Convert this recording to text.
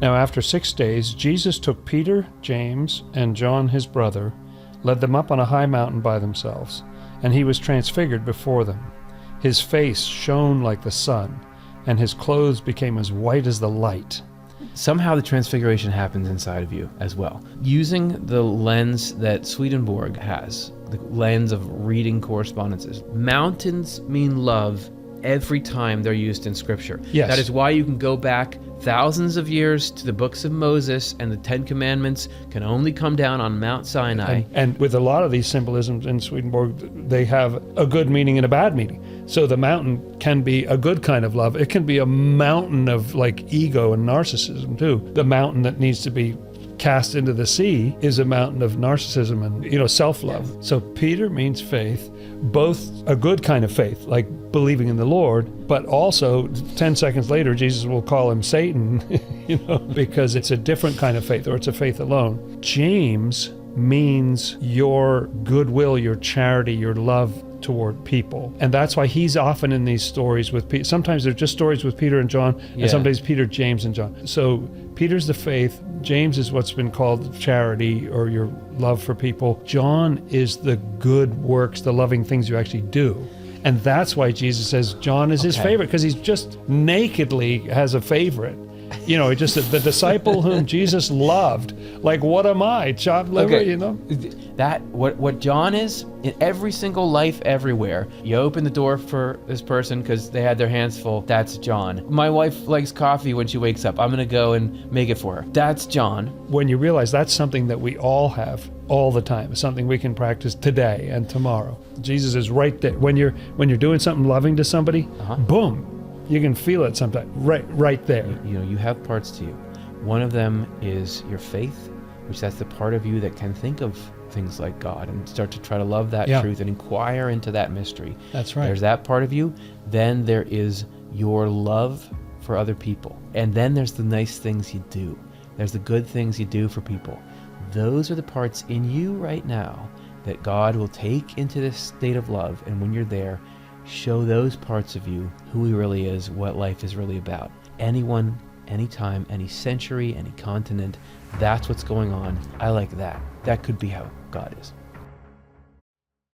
Now after 6 days, Jesus took Peter, James, and John his brother, led them up on a high mountain by themselves, and he was transfigured before them. His face shone like the sun, and his clothes became as white as the light. Somehow the transfiguration happens inside of you as well. Using the lens that Swedenborg has, the lens of reading correspondences, mountains mean love every time they're used in Scripture. Yes. That is why you can go back thousands of years to the books of Moses, and the Ten Commandments can only come down on Mount Sinai. And with a lot of these symbolisms in Swedenborg, they have a good meaning and a bad meaning. So the mountain can be a good kind of love. It can be a mountain of like ego and narcissism too. The mountain that needs to be cast into the sea is a mountain of narcissism and, self-love. Yes. So Peter means faith, both a good kind of faith, like believing in the Lord, but also 10 seconds later, Jesus will call him Satan, because it's a different kind of faith, or it's a faith alone. James means your goodwill, your charity, your love toward people. And that's why he's often in these stories with Peter. Sometimes they're just stories with Peter and John, Yeah. and sometimes Peter, James, and John. So Peter's the faith, James is what's been called charity or your love for people. John is the good works, the loving things you actually do. And that's why Jesus says John is his favorite, because he's just nakedly has a favorite. Just the disciple whom Jesus loved. Like, what am I? Chopped liver, That what John is in every single life everywhere. You open the door for this person because they had their hands full. That's John. My wife likes coffee when she wakes up. I'm gonna go and make it for her. That's John. When you realize that's something that we all have all the time, it's something we can practice today and tomorrow. Jesus is right there. When you're doing something loving to somebody, boom, you can feel it sometimes. Right there. You have parts to you. One of them is your faith, which that's the part of you that can think of things like God and start to try to love that truth and inquire into that mystery. That's right. There's that part of you. Then there is your love for other people. And then there's the nice things you do. There's the good things you do for people. Those are the parts in you right now that God will take into this state of love. And when you're there, show those parts of you who he really is, what life is really about. Anyone, anytime, any century, any continent, that's what's going on. I like that. That could be how God is.